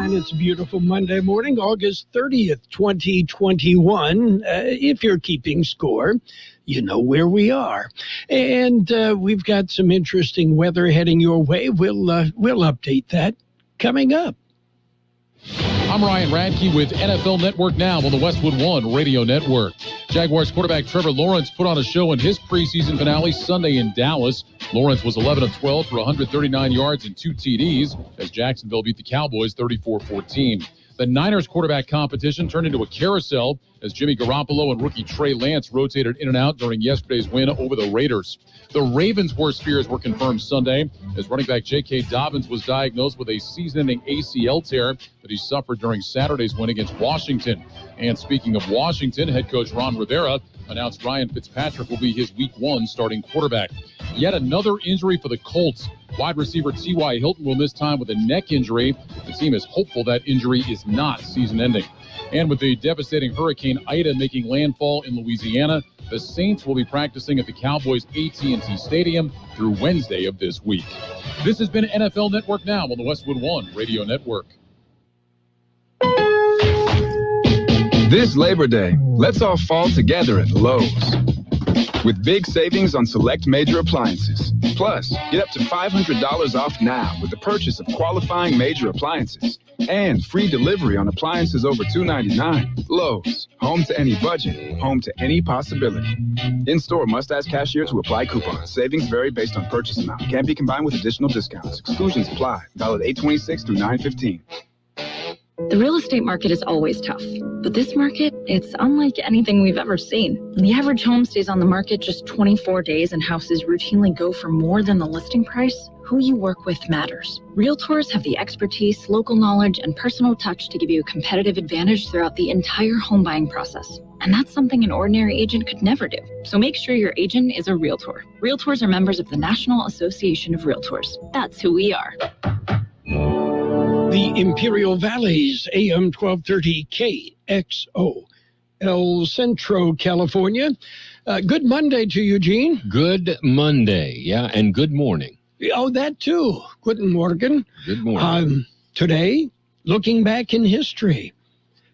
sunshine. It's a beautiful Monday morning, August 30th, 2021. If you're keeping score, you know where we are. And we've got some interesting weather heading your way. We'll update that coming up. I'm Ryan Radke with NFL Network Now on the Westwood One Radio Network. Jaguars quarterback Trevor Lawrence put on a show in his preseason finale Sunday in Dallas. Lawrence was 11 of 12 for 139 yards and 2 TDs as Jacksonville beat the Cowboys 34-14. The Niners quarterback competition turned into a carousel as Jimmy Garoppolo and rookie Trey Lance rotated in and out during yesterday's win over the Raiders. The Ravens' worst fears were confirmed Sunday as running back J.K. Dobbins was diagnosed with a season-ending ACL tear that he suffered during Saturday's win against Washington. And speaking of Washington, head coach Ron Rivera announced Ryan Fitzpatrick will be his Week 1 starting quarterback. Yet another injury for the Colts. Wide receiver T.Y. Hilton will miss time with a neck injury. The team is hopeful that injury is not season-ending. And with the devastating Hurricane Ida making landfall in Louisiana, the Saints will be practicing at the Cowboys' AT&T Stadium through Wednesday of this week. This has been NFL Network Now on the Westwood One Radio Network. This Labor Day, let's all fall together at Lowe's. With big savings on select major appliances. Plus, get up to $500 off now with the purchase of qualifying major appliances. And free delivery on appliances over $299. Lowe's, home to any budget, home to any possibility. In-store must ask cashier to apply coupons. Savings vary based on purchase amount. Can be combined with additional discounts. Exclusions apply. Valid 8/26 through 9/15. The real estate market is always tough, but this market, it's unlike anything we've ever seen. When the average home stays on the market just 24 days and houses routinely go for more than the listing price, who you work with matters. Realtors have the expertise, local knowledge, and personal touch to give you a competitive advantage throughout the entire home buying process. And that's something an ordinary agent could never do. So make sure your agent is a realtor. Realtors are members of the National Association of Realtors. That's who we are. The Imperial Valley's AM 1230 KXO, El Centro, California. Good Monday to you, Gene. Good Monday, yeah, and good morning. Oh, that too. Guten Morgen. Good morning. Today, looking back in history,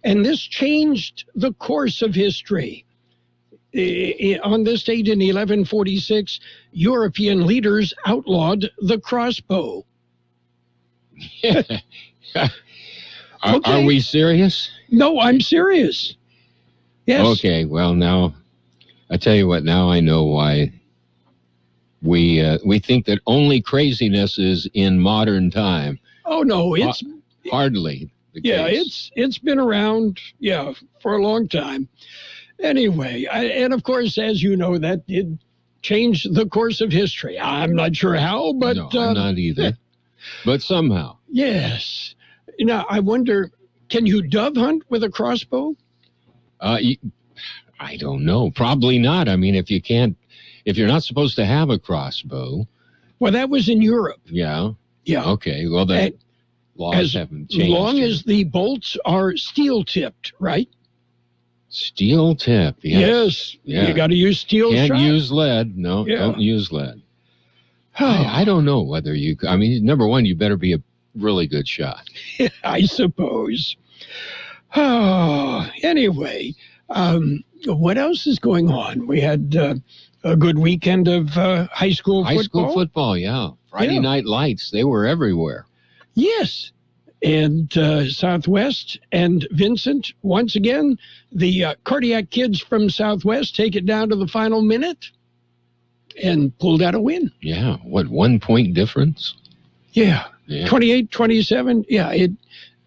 and this changed the course of history. On this date in 1146, European leaders outlawed the crossbow. Are we serious? No, I'm serious. Yes. Okay, well, now, I tell you what, now I know why we think that only craziness is in modern time. Oh, no, it's... hardly the case. It's been around, for a long time. Anyway, and of course, as you know, that did change the course of history. I'm not sure how, but... No, I'm not either. But somehow. Yes. Now, I wonder, can you dove hunt with a crossbow? I don't know. Probably not. I mean, if you're not supposed to have a crossbow. Well, that was in Europe. Yeah. Yeah. Okay. Well, the laws haven't changed. As long as the bolts are steel-tipped, right? Steel-tipped, yes. Yeah. You got to use steel shot. Can't use lead. No, Don't use lead. I don't know whether you... I mean, number one, you better be a really good shot. I suppose. Oh, anyway, what else is going on? We had a good weekend of high school football. High school football, yeah. Friday night lights, they were everywhere. Yes. And Southwest and Vincent, once again, the cardiac kids from Southwest take it down to the final minute and pulled out a win. Yeah, what, 1 point difference? Yeah. 28-27. Yeah,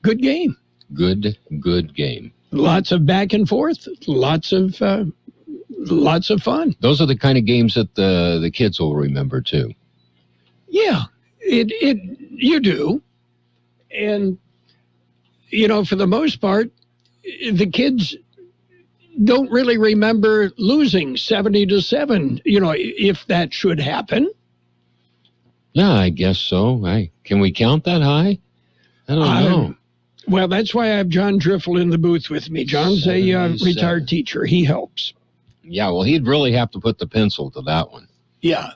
good game. Good game. Lots of back and forth. Lots of fun. Those are the kind of games that the kids will remember too. Yeah, you do. And, for the most part, the kids don't really remember losing 70-7, if that should happen. Yeah, I guess so. Can we count that high? I don't know. Well, that's why I have John Driffel in the booth with me. John's a retired teacher. He helps. Yeah, well, he'd really have to put the pencil to that one. Yeah.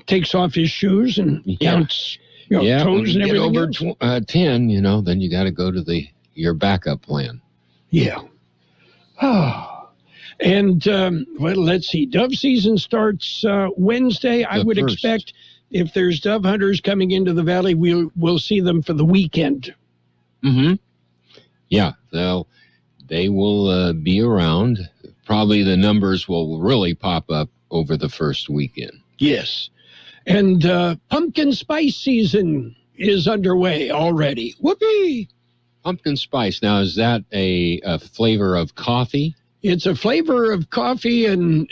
Takes off his shoes and counts You know, yeah, when toes you and get everything over else. 10, then you got to go to your backup plan. Yeah. And, well, let's see. Dove season starts Wednesday. I would expect if there's dove hunters coming into the valley, we'll see them for the weekend. Mm-hmm. Yeah, they will be around. Probably the numbers will really pop up over the first weekend. Yes. And pumpkin spice season is underway already. Whoopee! Pumpkin spice. Now, is that a flavor of coffee? It's a flavor of coffee, and,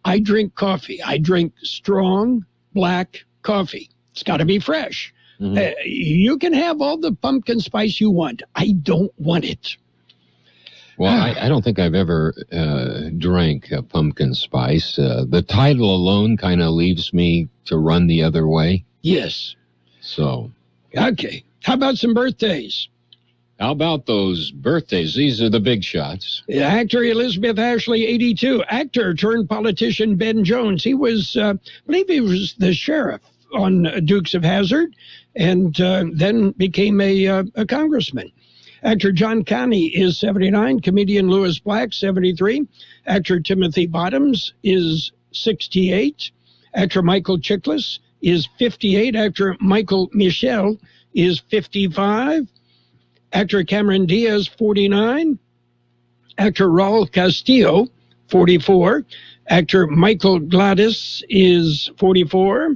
I drink coffee. I drink strong black coffee. It's got to be fresh. Mm-hmm. You can have all the pumpkin spice you want. I don't want it. Well, I don't think I've ever drank a pumpkin spice. The title alone kind of leaves me to run the other way. Yes. So. Okay. How about some birthdays? How about those birthdays? These are the big shots. Actor Elizabeth Ashley, 82. Actor turned politician Ben Jones. He was, I believe he was the sheriff on Dukes of Hazzard, and then became a congressman. Actor John Connie is 79. Comedian Louis Black, 73. Actor Timothy Bottoms is 68. Actor Michael Chiklis is 58. Actor Michael Michel is 55. Actor Cameron Diaz, 49. Actor Raul Castillo, 44. Actor Michael Gladys is 44.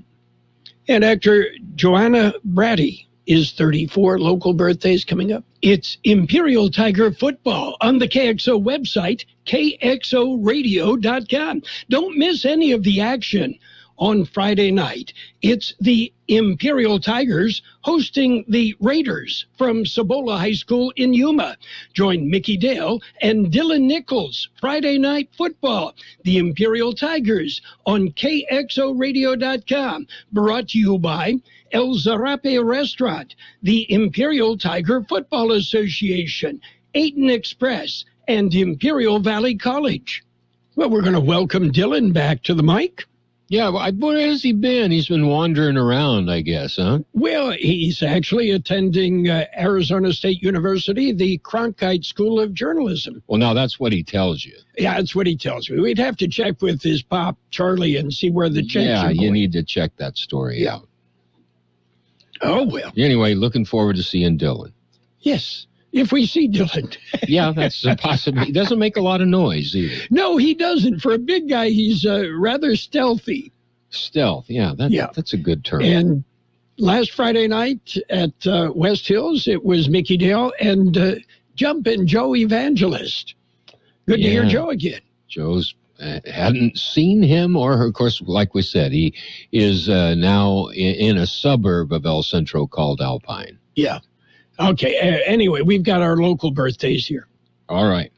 And actor Joanna Bratty is 34. Local birthdays coming up. It's Imperial Tiger football on the KXO website, KXORadio.com. Don't miss any of the action on Friday night. It's the Imperial Tigers hosting the Raiders from Cibola High School in Yuma. Join Mickey Dale and Dylan Nichols. Friday night football. The Imperial Tigers on KXORadio.com. Brought to you by El Zarape Restaurant, the Imperial Tiger Football Association, Ayton Express, and Imperial Valley College. Well, we're going to welcome Dylan back to the mic. Yeah, where has he been? He's been wandering around, I guess, huh? Well, he's actually attending Arizona State University, the Cronkite School of Journalism. Well, now that's what he tells you. Yeah, that's what he tells me. We'd have to check with his pop, Charlie, and see where the checks are going. Yeah, you need to check that story out. Oh, well. Anyway, looking forward to seeing Dylan. Yes. If we see Dylan. Yeah, that's a possibility. He doesn't make a lot of noise either. No, he doesn't. For a big guy, he's rather stealthy. Stealth, that's a good term. And last Friday night at West Hills, it was Mickey Dale and Jumpin' Joe Evangelist. Good to hear Joe again. Joe's hadn't seen him, or of course, like we said, he is now in a suburb of El Centro called Alpine. Yeah. Okay, anyway, we've got our local birthdays here. All right.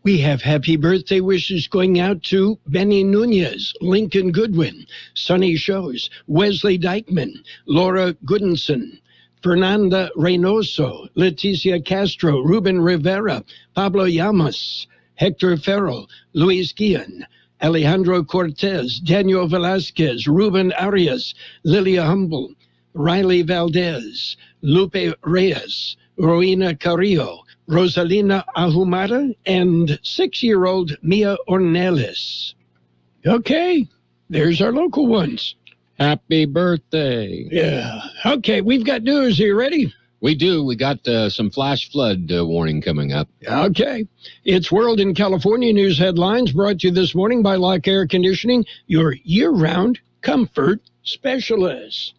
We have happy birthday wishes going out to Benny Nunez, Lincoln Goodwin, Sonny Shows, Wesley Dykeman, Laura Goodenson, Fernanda Reynoso, Leticia Castro, Ruben Rivera, Pablo Llamas, Hector Farrell, Luis Guillen, Alejandro Cortez, Daniel Velasquez, Ruben Arias, Lilia Humble, Riley Valdez, Lupe Reyes, Roina Carrillo, Rosalina Ahumada, and 6-year-old Mia Ornelas. Okay, there's our local ones. Happy birthday. Yeah. Okay, we've got news. Are you ready? We do. We got some flash flood warning coming up. Okay. It's World in California news headlines brought to you this morning by Lock Air Conditioning, your year-round comfort specialist.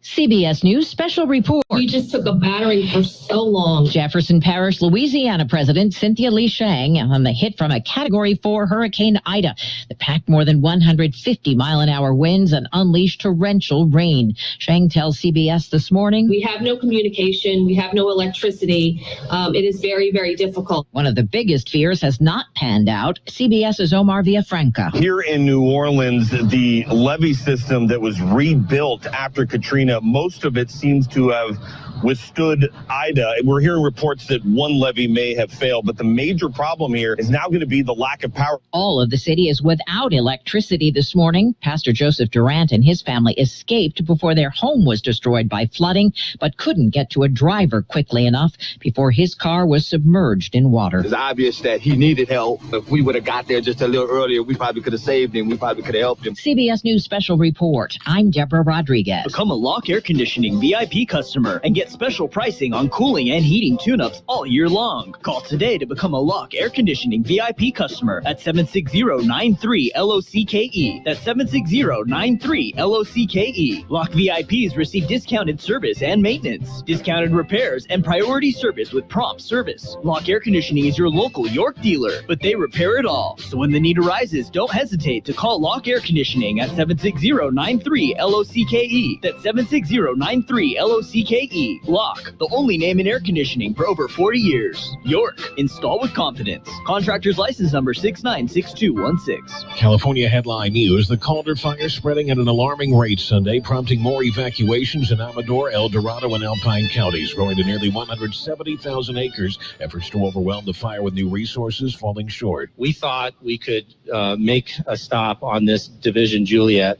CBS News special report. We just took a battering for so long. Jefferson Parish, Louisiana President Cynthia Lee Shang on the hit from a Category 4 Hurricane Ida that packed more than 150 mile-an-hour winds and unleashed torrential rain. Shang tells CBS this morning, we have no communication. We have no electricity. It is very, very difficult. One of the biggest fears has not panned out. CBS's Omar Villafranca. Here in New Orleans, the levee system that was rebuilt after Katrina California. Most of it seems to have withstood Ida. We're hearing reports that one levee may have failed, but the major problem here is now going to be the lack of power. All of the city is without electricity this morning. Pastor Joseph Durant and his family escaped before their home was destroyed by flooding, but couldn't get to a driver quickly enough before his car was submerged in water. It's obvious that he needed help. If we would have got there just a little earlier, we probably could have saved him. We probably could have helped him. CBS News Special Report. I'm Deborah Rodriguez. Become a Lock Air Conditioning VIP customer and get special pricing on cooling and heating tune-ups all year long. Call today to become a Lock Air Conditioning VIP customer at 760-93-LOCKE. That's 760-93-LOCKE. Lock VIPs receive discounted service and maintenance, discounted repairs, and priority service with prompt service. Lock Air Conditioning is your local York dealer, but they repair it all. So when the need arises, don't hesitate to call Lock Air Conditioning at 760-93-LOCKE. That's 760-93-LOCKE. Lock, the only name in air conditioning for over 40 years. York, install with confidence. Contractor's license number 696216. California headline news: the Calder fire spreading at an alarming rate Sunday, prompting more evacuations in Amador, El Dorado, and Alpine counties, growing to nearly 170,000 acres. Efforts to overwhelm the fire with new resources falling short. We thought we could make a stop on this Division Juliet,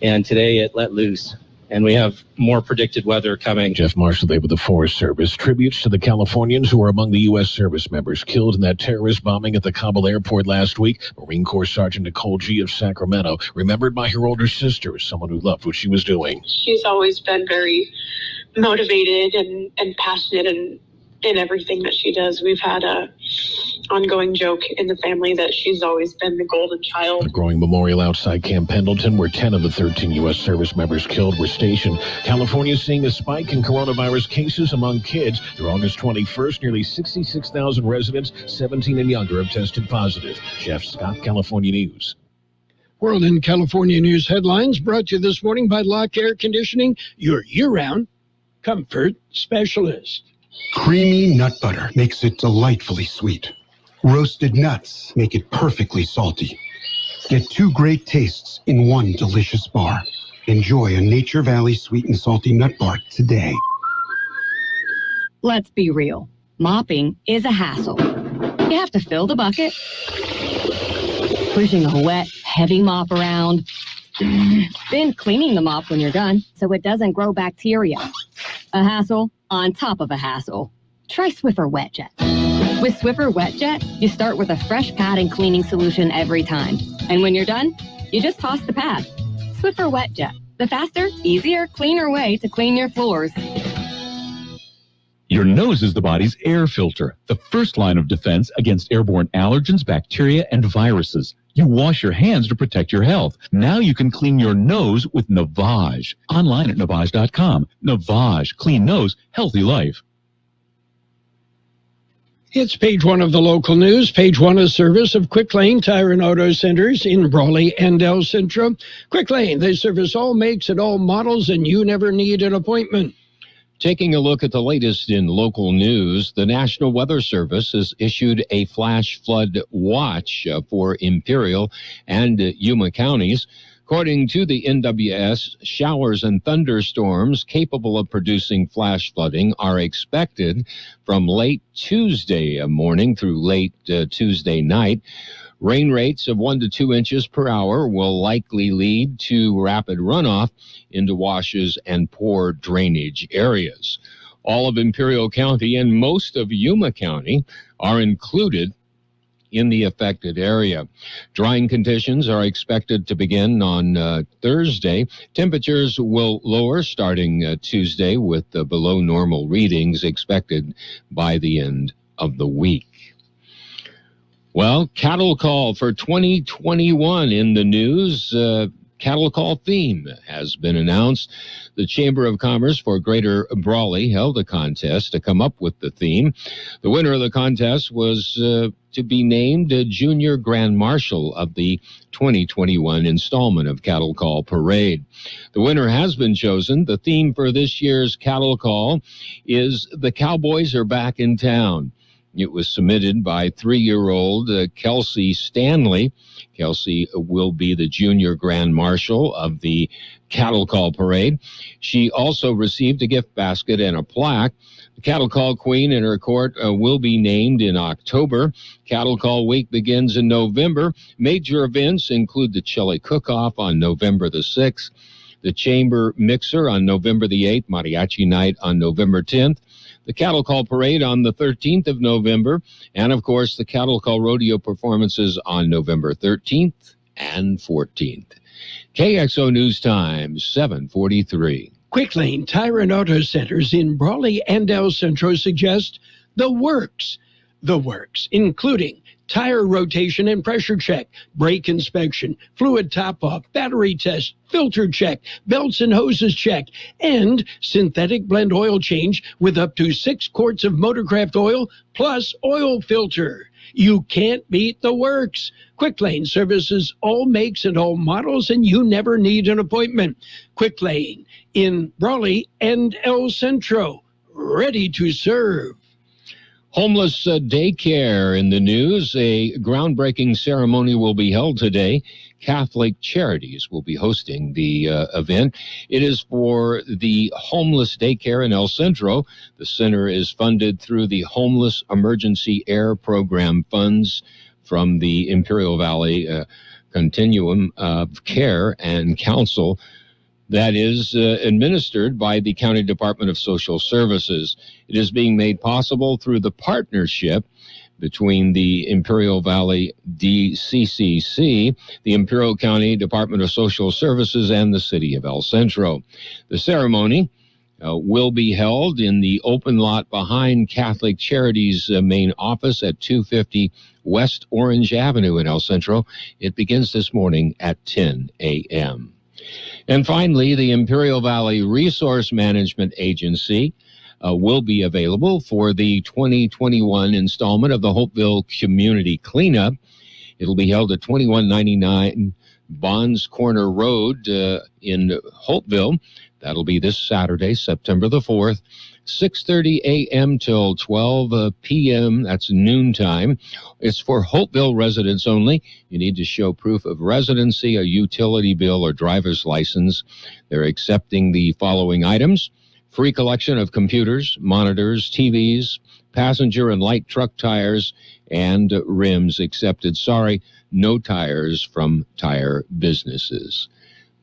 and today it let loose. And we have more predicted weather coming. Jeff Marshall with the Forest Service. Tributes to the Californians who were among the U.S. service members killed in that terrorist bombing at the Kabul airport last week. Marine Corps Sergeant Nicole G. of Sacramento, remembered by her older sister as someone who loved what she was doing. She's always been very motivated and passionate in everything that she does. We've had a ongoing joke in the family that she's always been the golden child. A growing memorial outside Camp Pendleton, where 10 of the 13 U.S. service members killed were stationed. California is seeing a spike in coronavirus cases among kids. Through August 21st, nearly 66,000 residents 17 and younger have tested positive. Jeff Scott, California News. World in California News headlines brought to you this morning by Lock Air Conditioning, your year-round comfort specialist. Creamy nut butter makes it delightfully sweet. Roasted nuts make it perfectly salty. Get two great tastes in one delicious bar. Enjoy a Nature Valley sweet and salty nut bar today. Let's be real. Mopping is a hassle. You have to fill the bucket, pushing a wet, heavy mop around, then cleaning the mop when you're done so it doesn't grow bacteria. A hassle on top of a hassle. Try Swiffer Wet Jet. With Swiffer Wet Jet, you start with a fresh pad and cleaning solution every time. And when you're done, you just toss the pad. Swiffer Wet Jet, the faster, easier, cleaner way to clean your floors. Your nose is the body's air filter, the first line of defense against airborne allergens, bacteria, and viruses. You wash your hands to protect your health. Now you can clean your nose with Navage. Online at Navage.com. Navage. Clean nose, healthy life. It's page one of the local news. Page one is service of Quick Lane Tire and Auto Centers in Brawley and El Centro. Quick Lane, they service all makes and all models, and you never need an appointment. Taking a look at the latest in local news, the National Weather Service has issued a flash flood watch for Imperial and Yuma counties. According to the NWS, showers and thunderstorms capable of producing flash flooding are expected from late Tuesday morning through late Tuesday night. Rain rates of 1 to 2 inches per hour will likely lead to rapid runoff into washes and poor drainage areas. All of Imperial County and most of Yuma County are included in the affected area. Drying conditions are expected to begin on Thursday. Temperatures will lower starting Tuesday with below normal readings expected by the end of the week. Well, cattle call for 2021 in the news. Cattle call theme has been announced. The Chamber of Commerce for Greater Brawley held a contest to come up with the theme. The winner of the contest was to be named a Junior Grand Marshal of the 2021 installment of Cattle Call Parade. The winner has been chosen. The theme for this year's Cattle Call is "The Cowboys Are Back in Town." It was submitted by 3-year-old Kelsey Stanley. Kelsey will be the junior grand marshal of the Cattle Call Parade. She also received a gift basket and a plaque. The Cattle Call Queen and her court will be named in October. Cattle Call Week begins in November. Major events include the Chili Cook-Off on November the 6th, the Chamber Mixer on November the 8th, Mariachi Night on November 10th, the Cattle Call Parade on the 13th of November, and, of course, the Cattle Call Rodeo performances on November 13th and 14th. KXO News Time, 7:43. Quick Lane Tire and Auto Centers in Brawley and El Centro suggest the works, including tire rotation and pressure check, brake inspection, fluid top-off, battery test, filter check, belts and hoses check, and synthetic blend oil change with up to 6 quarts of Motorcraft oil plus oil filter. You can't beat the works. Quick Lane services all makes and all models, and you never need an appointment. Quick Lane in Brawley and El Centro, ready to serve. Homeless daycare in the news. A groundbreaking ceremony will be held today. Catholic Charities will be hosting the event. It is for the homeless daycare in El Centro. The center is funded through the Homeless Emergency Air Program funds from the Imperial Valley Continuum of Care and Counsel that is administered by the County Department of Social Services. It is being made possible through the partnership between the Imperial Valley DCCC, the Imperial County Department of Social Services, and the City of El Centro. The ceremony will be held in the open lot behind Catholic Charities' main office at 250 West Orange Avenue in El Centro. It begins this morning at 10 a.m. And finally, the Imperial Valley Resource Management Agency will be available for the 2021 installment of the Hopeville Community Cleanup. It'll be held at 2199 Bonds Corner Road in Hopeville. That'll be this Saturday, September the 4th, 6:30 a.m. till 12 p.m. That's noontime. It's for Hopeville residents only. You need to show proof of residency, a utility bill, or driver's license. They're accepting the following items: free collection of computers, monitors, TVs, passenger and light truck tires, and rims accepted. Sorry, no tires from tire businesses.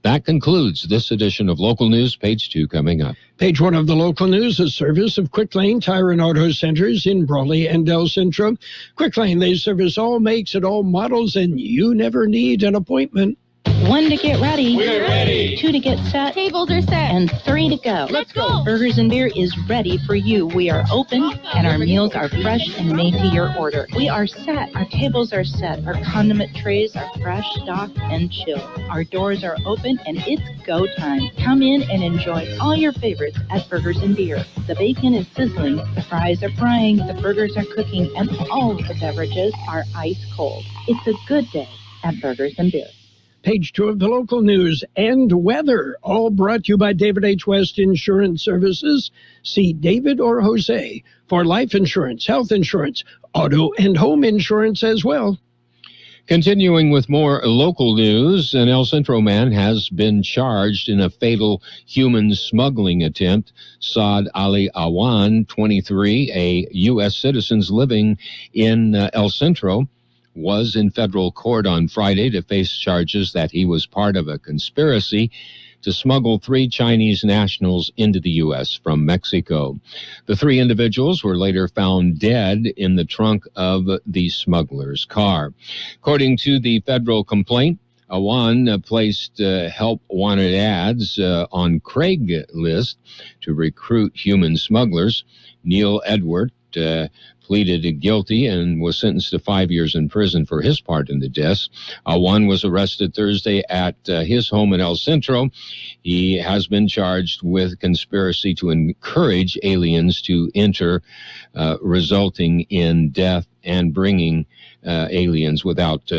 That concludes this edition of Local News. Page 2 coming up. Page 1 of the local news, a service of Quick Lane Tire and Auto Centers in Brawley and El Centro. Quick Lane, they service all makes and all models, and you never need an appointment. 1 to get ready. We're ready. 2 to get set. Tables are set. And 3 to go. Let's go. Burgers and Beer is ready for you. We are open, and our meals are fresh and made to your order. We are set. Our tables are set. Our condiment trays are fresh, stocked, and chilled. Our doors are open, and it's go time. Come in and enjoy all your favorites at Burgers and Beer. The bacon is sizzling, the fries are frying, the burgers are cooking, and all of the beverages are ice cold. It's a good day at Burgers and Beer. Page 2 of the local news and weather, all brought to you by David H. West Insurance Services. See David or Jose for life insurance, health insurance, auto and home insurance as well. Continuing with more local news, an El Centro man has been charged in a fatal human smuggling attempt. Saad Ali Awan, 23, a U.S. citizen living in El Centro, was in federal court on Friday to face charges that he was part of a conspiracy to smuggle 3 Chinese nationals into the U.S. from Mexico. The 3 individuals were later found dead in the trunk of the smuggler's car. According to the federal complaint, Awan placed help-wanted ads on Craigslist to recruit human smugglers. Neil Edward pleaded guilty and was sentenced to 5 years in prison for his part in the deaths. Awan was arrested Thursday at his home in El Centro. He has been charged with conspiracy to encourage aliens to enter, resulting in death, and bringing aliens without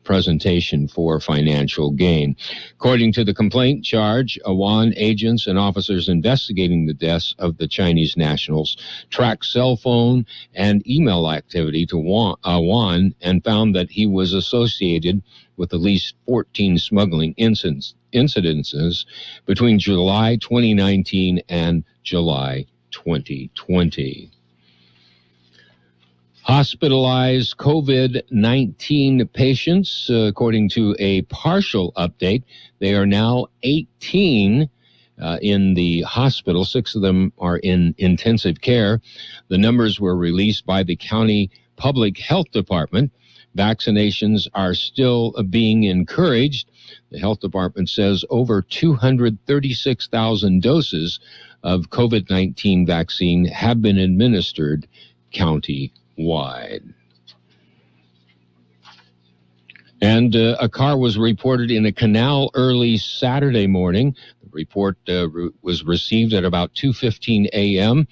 presentation for financial gain. According to the complaint charge, Awan agents and officers investigating the deaths of the Chinese nationals tracked cell phone and email activity to Awan and found that he was associated with at least 14 smuggling incidences between July 2019 and July 2020. Hospitalized COVID-19 patients, according to a partial update, they are now 18 in the hospital. 6 of them are in intensive care. The numbers were released by the county public health department. Vaccinations are still being encouraged. The health department says over 236,000 doses of COVID-19 vaccine have been administered county-wide. And a car was reported in a canal early Saturday morning. The report was received at about 2:15 a.m.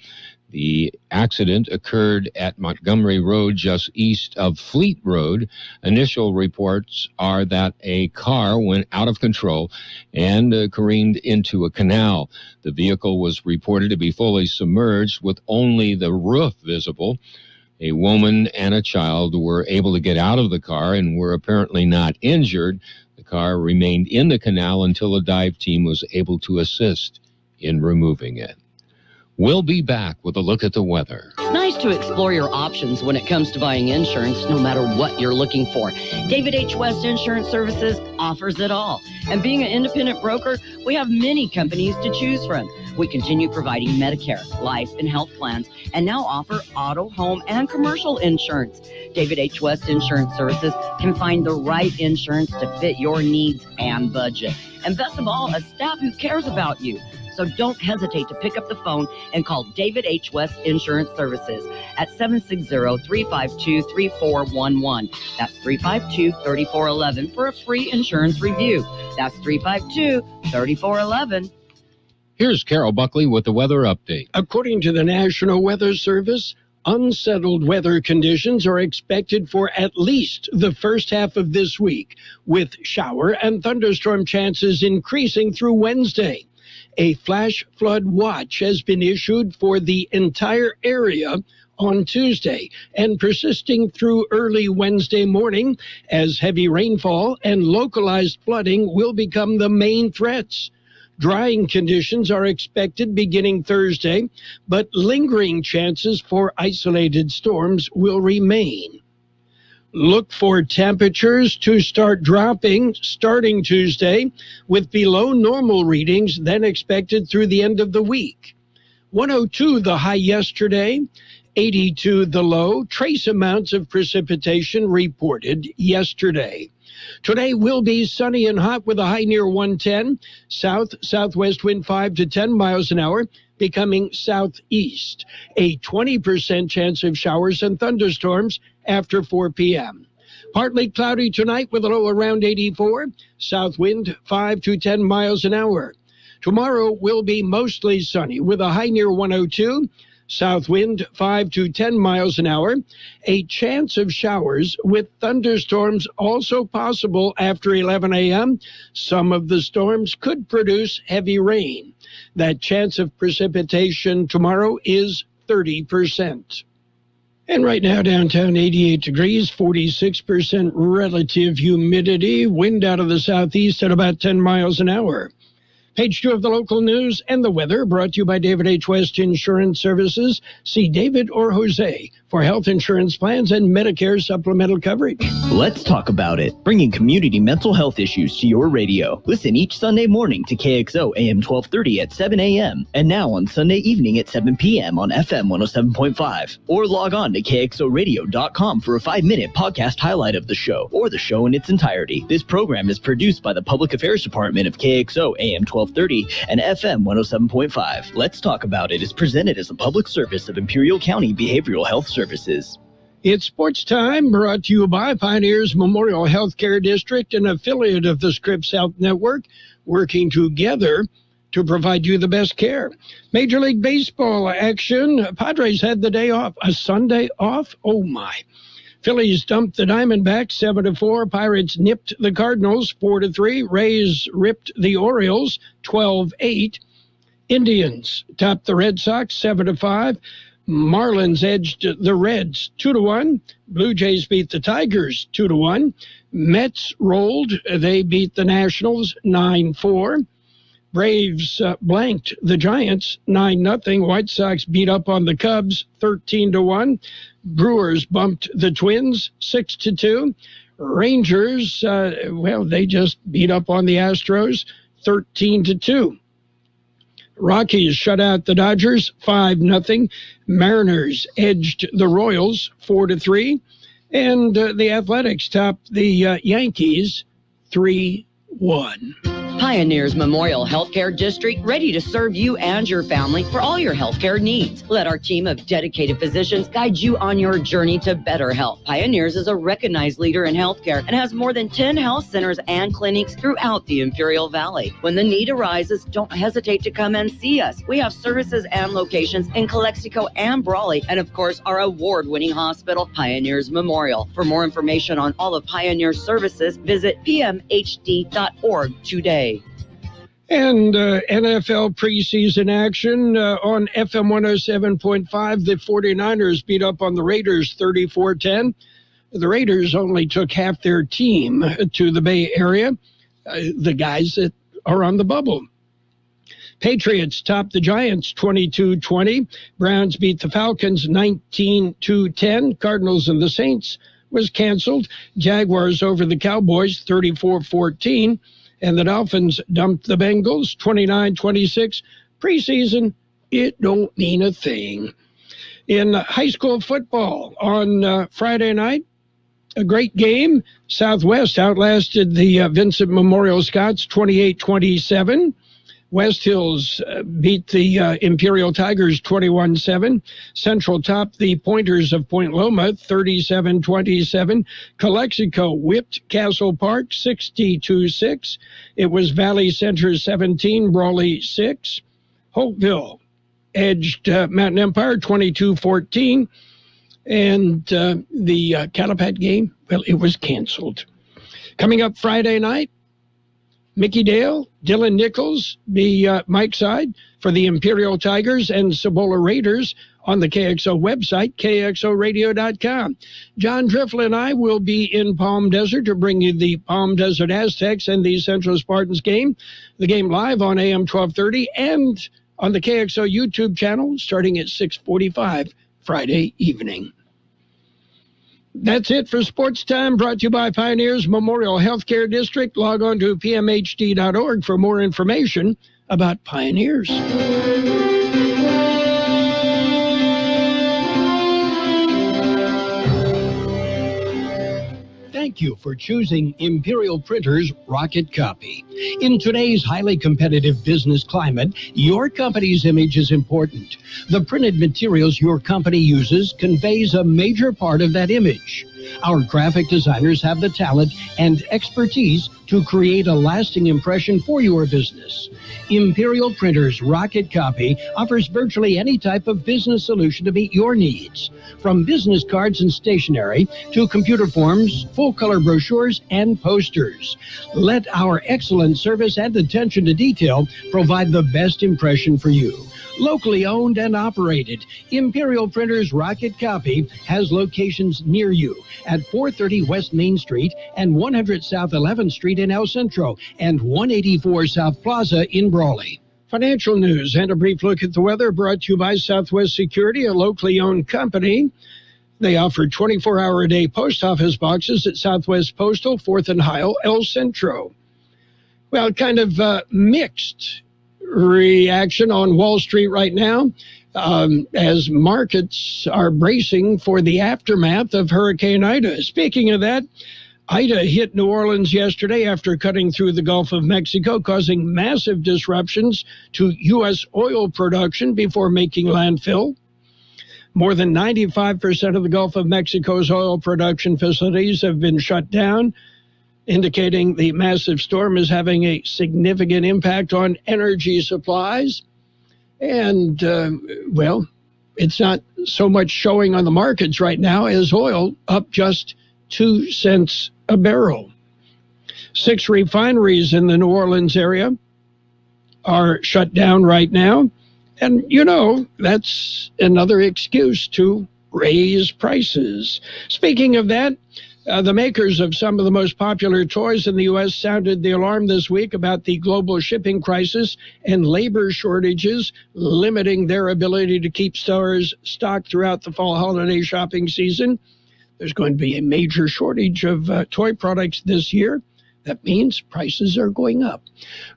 The accident occurred at Montgomery Road, just east of Fleet Road. Initial reports are that a car went out of control and careened into a canal. The vehicle was reported to be fully submerged with only the roof visible. A woman and a child were able to get out of the car and were apparently not injured. The car remained in the canal until a dive team was able to assist in removing it. We'll be back with a look at the weather. It's nice to explore your options when it comes to buying insurance, no matter what you're looking for. David H. West Insurance Services offers it all. And being an independent broker, we have many companies to choose from. We continue providing Medicare, life, and health plans, and now offer auto, home, and commercial insurance. David H. West Insurance Services can find the right insurance to fit your needs and budget. And best of all, a staff who cares about you. So don't hesitate to pick up the phone and call David H. West Insurance Services at 760-352-3411. That's 352-3411 for a free insurance review. That's 352-3411. Here's Carroll Buckley with the weather update. According to the National Weather Service, unsettled weather conditions are expected for at least the first half of this week, with shower and thunderstorm chances increasing through Wednesday. A flash flood watch has been issued for the entire area on Tuesday and persisting through early Wednesday morning as heavy rainfall and localized flooding will become the main threats. Drying conditions are expected beginning Thursday, but lingering chances for isolated storms will remain. Look for temperatures to start dropping starting Tuesday, with below normal readings then expected through the end of the week. 102 the high yesterday, 82 the low. Trace amounts of precipitation reported yesterday. Today will be sunny and hot with a high near 110. South-southwest wind 5 to 10 miles an hour, becoming southeast. A 20% chance of showers and thunderstorms after 4 p.m. Partly cloudy tonight with a low around 84. South wind 5 to 10 miles an hour. Tomorrow will be mostly sunny with a high near 102. South wind 5 to 10 miles an hour. A chance of showers with thunderstorms also possible after 11 a.m. Some of the storms could produce heavy rain. That chance of precipitation tomorrow is 30%. And right now, downtown, 88 degrees, 46% relative humidity, wind out of the southeast at about 10 miles an hour. Page 2 of the local news and the weather brought to you by David H. West Insurance Services. See David or Jose for health insurance plans and Medicare supplemental coverage. Let's talk about it. Bringing community mental health issues to your radio. Listen each Sunday morning to KXO AM 1230 at 7 a.m. and now on Sunday evening at 7 p.m. on FM 107.5. Or log on to KXORadio.com for a 5-minute podcast highlight of the show or the show in its entirety. This program is produced by the Public Affairs Department of KXO AM 1230 and FM 107.5. Let's Talk About It is presented as a public service of Imperial County Behavioral Health Services. It's sports time, brought to you by Pioneers Memorial Healthcare District, an affiliate of the Scripps Health Network, working together to provide you the best care. Major League Baseball action. Padres had the day off, a Sunday off. Oh, my. Phillies dumped the Diamondbacks 7-4. Pirates nipped the Cardinals 4-3. Rays ripped the Orioles 12-8. Indians topped the Red Sox 7-5. Marlins edged the Reds 2-1. Blue Jays beat the Tigers 2-1. Mets rolled. They beat the Nationals 9-4. Braves blanked the Giants 9-0. White Sox beat up on the Cubs 13-1. Brewers bumped the Twins 6-2. Rangers, they just beat up on the Astros 13-2. Rockies shut out the Dodgers 5-0. Mariners edged the Royals 4-3. And the Athletics topped the Yankees 3-1. Pioneers Memorial Healthcare District, ready to serve you and your family for all your healthcare needs. Let our team of dedicated physicians guide you on your journey to better health. Pioneers is a recognized leader in healthcare and has more than 10 health centers and clinics throughout the Imperial Valley. When the need arises, don't hesitate to come and see us. We have services and locations in Calexico and Brawley, and of course, our award-winning hospital, Pioneers Memorial. For more information on all of Pioneer's services, visit pmhd.org today. And NFL preseason action on FM 107.5. The 49ers beat up on the Raiders 34-10. The Raiders only took half their team to the Bay Area, the guys that are on the bubble. Patriots topped the Giants 22-20. Browns beat the Falcons 19-10. Cardinals and the Saints was canceled. Jaguars over the Cowboys 34-14. And the Dolphins dumped the Bengals 29-26. Preseason, it don't mean a thing. In high school football on Friday night, a great game. Southwest outlasted the Vincent Memorial Scots 28-27. West Hills beat the Imperial Tigers 21-7. Central topped the Pointers of Point Loma 37-27. Calexico whipped Castle Park 62-6. It was Valley Center 17, Brawley 6. Holtville edged Mountain Empire 22-14. And the Calapat game, well, it was canceled. Coming up Friday night, Mickey Dale, Dylan Nichols be Mike's side for the Imperial Tigers and Cibola Raiders on the KXO website, kxoradio.com. John Driffle and I will be in Palm Desert to bring you the Palm Desert Aztecs and the Central Spartans game. The game live on AM 1230 and on the KXO YouTube channel starting at 6:45 Friday evening. That's it for Sports Time, brought to you by Pioneers Memorial Healthcare District. Log on to pmhd.org for more information about Pioneers. Thank you for choosing Imperial Printers Rocket Copy. In today's highly competitive business climate, your company's image is important. The printed materials your company uses conveys a major part of that image. Our graphic designers have the talent and expertise to create a lasting impression for your business. Imperial Printers Rocket Copy offers virtually any type of business solution to meet your needs, from business cards and stationery to computer forms, full-color brochures, and posters. Let our excellent service and attention to detail provide the best impression for you. Locally owned and operated, Imperial Printers Rocket Copy has locations near you at 430 West Main Street and 100 South 11th Street in El Centro and 184 South Plaza in Brawley. Financial news and a brief look at the weather brought to you by Southwest Security, a locally owned company. They offer 24-hour-a-day post office boxes at Southwest Postal, 4th and Heil, El Centro. Well, kind of mixed reaction on Wall Street right now as markets are bracing for the aftermath of Hurricane Ida. Speaking of that, Ida hit New Orleans yesterday after cutting through the Gulf of Mexico, causing massive disruptions to U.S. oil production before making landfill. More than 95% of the Gulf of Mexico's oil production facilities have been shut down, indicating the massive storm is having a significant impact on energy supplies. And, It's not so much showing on the markets right now as oil up just 2 cents a barrel. 6 refineries in the New Orleans area are shut down right now. And, that's another excuse to raise prices. Speaking of that, the makers of some of the most popular toys in the U.S. sounded the alarm this week about the global shipping crisis and labor shortages limiting their ability to keep stores stocked throughout the fall holiday shopping season. There's going to be a major shortage of toy products this year. That means prices are going up.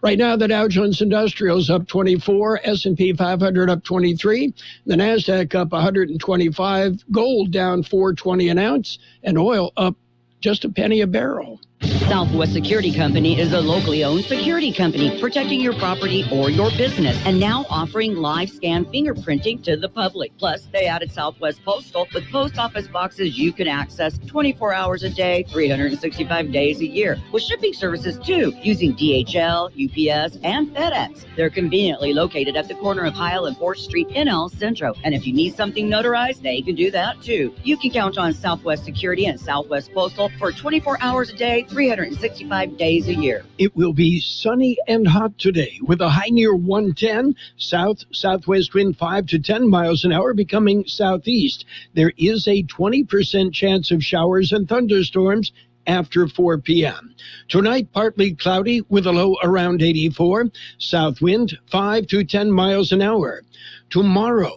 Right now, the Dow Jones Industrial is up 24, S&P 500 up 23, the NASDAQ up 125, gold down $4.20 an ounce, and oil up just a penny a barrel. Southwest Security Company is a locally owned security company protecting your property or your business and now offering live scan fingerprinting to the public. Plus, they added Southwest Postal with post office boxes you can access 24 hours a day, 365 days a year, with shipping services too, using DHL, UPS, and FedEx. They're conveniently located at the corner of Heil and 4th Street in El Centro. And if you need something notarized, they can do that too. You can count on Southwest Security and Southwest Postal for 24 hours a day, 365 days a year. It will be sunny and hot today with a high near 110, southwest wind 5 to 10 miles an hour becoming southeast. There is a 20% chance of showers and thunderstorms after 4 p.m. Tonight, partly cloudy with a low around 84, south wind 5 to 10 miles an hour. Tomorrow,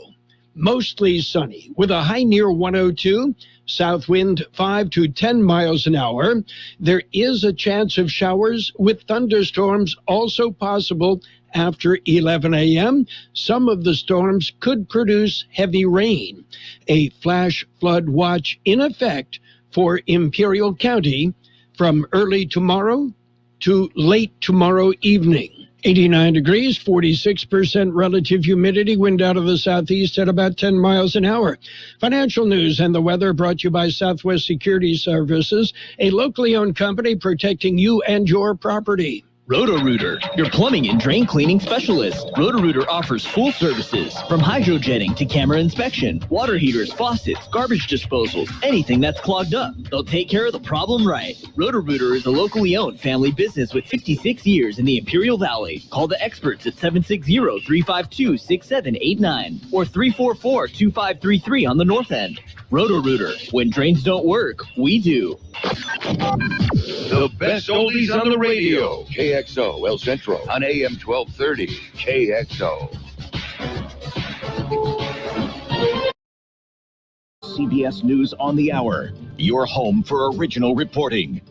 mostly sunny with a high near 102, south wind 5 to 10 miles an hour. There is a chance of showers with thunderstorms also possible after 11 a.m. Some of the storms could produce heavy rain. A flash flood watch in effect for Imperial County from early tomorrow to late tomorrow evening. 89 degrees, 46% relative humidity, wind out of the southeast at about 10 miles an hour. Financial news and the weather brought to you by Southwest Security Services, a locally owned company protecting you and your property. Roto-Rooter, your plumbing and drain cleaning specialist. Roto-Rooter offers full services from hydrojetting to camera inspection, water heaters, faucets, garbage disposals, anything that's clogged up. They'll take care of the problem right. Roto-Rooter is a locally owned family business with 56 years in the Imperial Valley. Call the experts at 760-352-6789 or 344-2533 on the north end. Roto-Rooter, when drains don't work, we do. The best oldies on the radio. KXO El Centro on AM 1230. KXO. CBS News on the Hour. Your home for original reporting.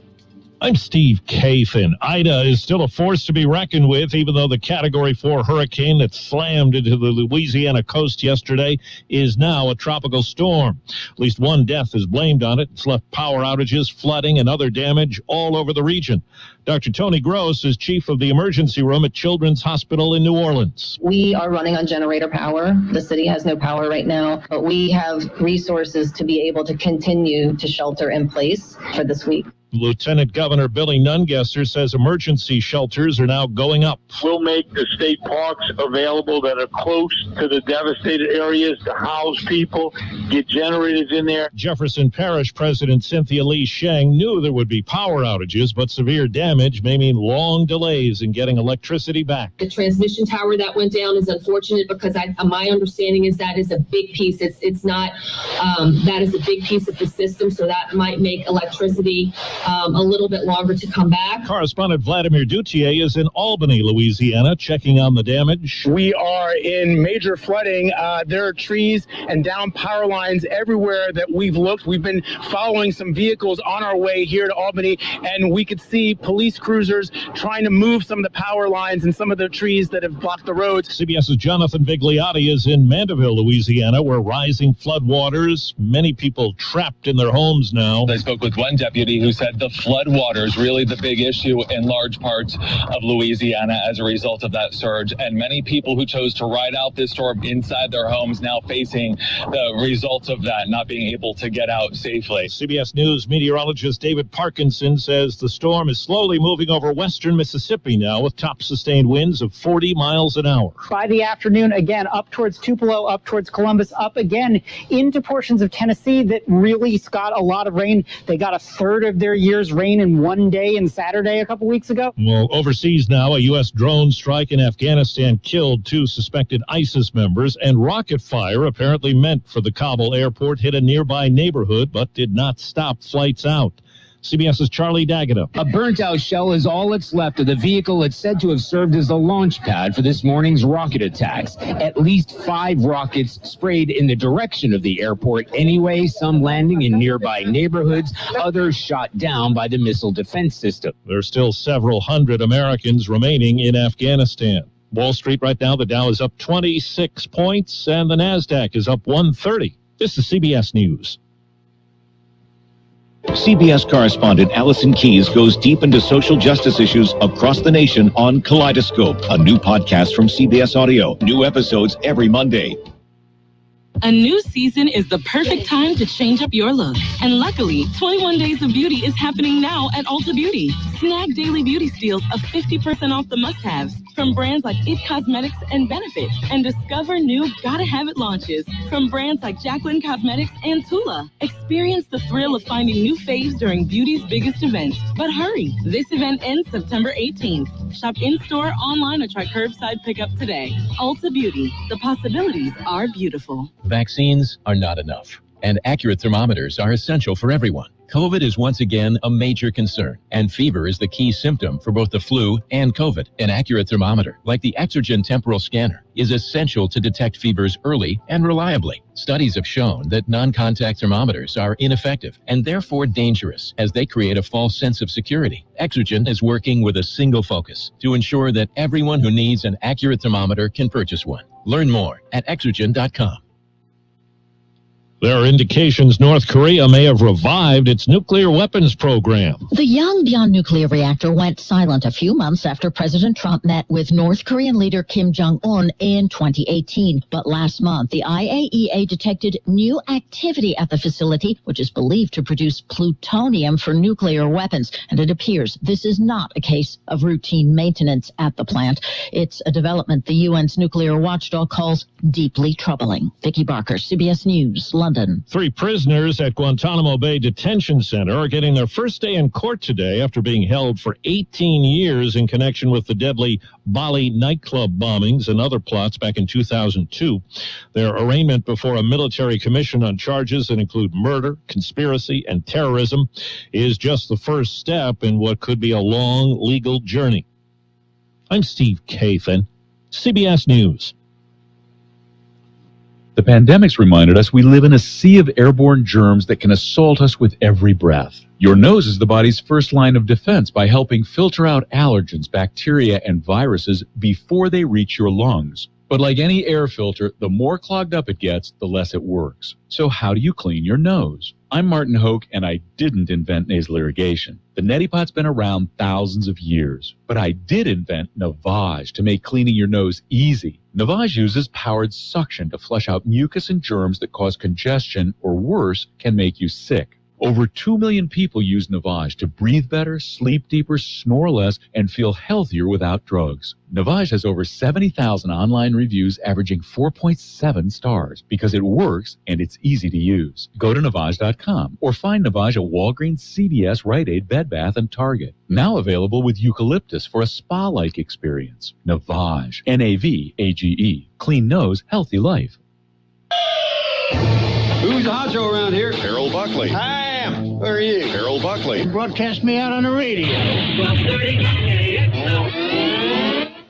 I'm Steve Kathan. Ida is still a force to be reckoned with, even though the Category 4 hurricane that slammed into the Louisiana coast yesterday is now a tropical storm. At least one death is blamed on it. It's left power outages, flooding, and other damage all over the region. Dr. Tony Gross is chief of the emergency room at Children's Hospital in New Orleans. We are running on generator power. The city has no power right now, but we have resources to be able to continue to shelter in place for this week. Lieutenant Governor Billy Nungesser says emergency shelters are now going up. We'll make the state parks available that are close to the devastated areas to house people, get generators in there. Jefferson Parish President Cynthia Lee Sheng knew there would be power outages, but severe damage may mean long delays in getting electricity back. The transmission tower that went down is unfortunate because my understanding is that is a big piece. It's not, that is a big piece of the system, so that might make electricity a little bit longer to come back. Correspondent Vladimir Dutier is in Albany, Louisiana, checking on the damage. We are in major flooding. There are trees and down power lines everywhere that we've looked. We've been following some vehicles on our way here to Albany, and we could see police cruisers trying to move some of the power lines and some of the trees that have blocked the roads. CBS's Jonathan Vigliotti is in Mandeville, Louisiana, where rising floodwaters, many people trapped in their homes now. I spoke with one deputy who said said, the flood water is really the big issue in large parts of Louisiana as a result of that surge. And many people who chose to ride out this storm inside their homes now facing the results of that, not being able to get out safely. CBS News meteorologist David Parkinson says the storm is slowly moving over western Mississippi now with top sustained winds of 40 miles an hour. By the afternoon, again, up towards Tupelo, up towards Columbus, up again into portions of Tennessee that really got a lot of rain. They got a third of their year's rain in one day and Saturday a couple weeks ago. Well, overseas now, a U.S. drone strike in Afghanistan killed 2 suspected ISIS members, and rocket fire apparently meant for the Kabul airport hit a nearby neighborhood but did not stop flights out. CBS's Charlie D'Agata. A burnt-out shell is all that's left of the vehicle it's said to have served as the launch pad for this morning's rocket attacks. At least 5 rockets sprayed in the direction of the airport anyway, some landing in nearby neighborhoods, others shot down by the missile defense system. There's still several hundred Americans remaining in Afghanistan. Wall Street right now, the Dow is up 26 points and the NASDAQ is up 130. This is CBS News. CBS correspondent Allison Keyes goes deep into social justice issues across the nation on Kaleidoscope, a new podcast from CBS Audio. New episodes every Monday. A new season is the perfect time to change up your look. And luckily, 21 Days of Beauty is happening now at Ulta Beauty. Snag daily beauty steals of 50% off the must-haves from brands like IT Cosmetics and Benefit. And discover new Gotta Have It launches from brands like Jacqueline Cosmetics and Tula. Experience the thrill of finding new faves during beauty's biggest event. But hurry, this event ends September 18th. Shop in-store, online, or try curbside pickup today. Ulta Beauty. The possibilities are beautiful. Vaccines are not enough, and accurate thermometers are essential for everyone. COVID is once again a major concern, and fever is the key symptom for both the flu and COVID. An accurate thermometer, like the Exergen temporal scanner, is essential to detect fevers early and reliably. Studies have shown that non-contact thermometers are ineffective and therefore dangerous, as they create a false sense of security. Exergen is working with a single focus to ensure that everyone who needs an accurate thermometer can purchase one. Learn more at Exergen.com. There are indications North Korea may have revived its nuclear weapons program. The Yongbyon nuclear reactor went silent a few months after President Trump met with North Korean leader Kim Jong-un in 2018. But last month, the IAEA detected new activity at the facility, which is believed to produce plutonium for nuclear weapons. And it appears this is not a case of routine maintenance at the plant. It's a development the UN's nuclear watchdog calls deeply troubling. Vicki Barker, CBS News, London. 3 prisoners at Guantanamo Bay Detention Center are getting their first day in court today after being held for 18 years in connection with the deadly Bali nightclub bombings and other plots back in 2002. Their arraignment before a military commission on charges that include murder, conspiracy, and terrorism is just the first step in what could be a long legal journey. I'm Steve Kathan, CBS News. The pandemic's reminded us we live in a sea of airborne germs that can assault us with every breath. Your nose is the body's first line of defense by helping filter out allergens, bacteria, and viruses before they reach your lungs. But like any air filter, the more clogged up it gets, the less it works. So how do you clean your nose? I'm Martin Hoke, and I didn't invent nasal irrigation. The neti pot's been around thousands of years. But I did invent Navage to make cleaning your nose easy. Navage uses powered suction to flush out mucus and germs that cause congestion, or worse, can make you sick. Over 2 million people use Navage to breathe better, sleep deeper, snore less, and feel healthier without drugs. Navage has over 70,000 online reviews averaging 4.7 stars because it works and it's easy to use. Go to Navage.com or find Navage at Walgreens, CVS, Rite Aid, Bed Bath, and Target. Now available with eucalyptus for a spa-like experience. Navage. Navage. Clean nose, healthy life. Who's the honcho around here? Carroll Buckley. I am. Who are you? Carroll Buckley. Broadcast me out on the radio. 12:30.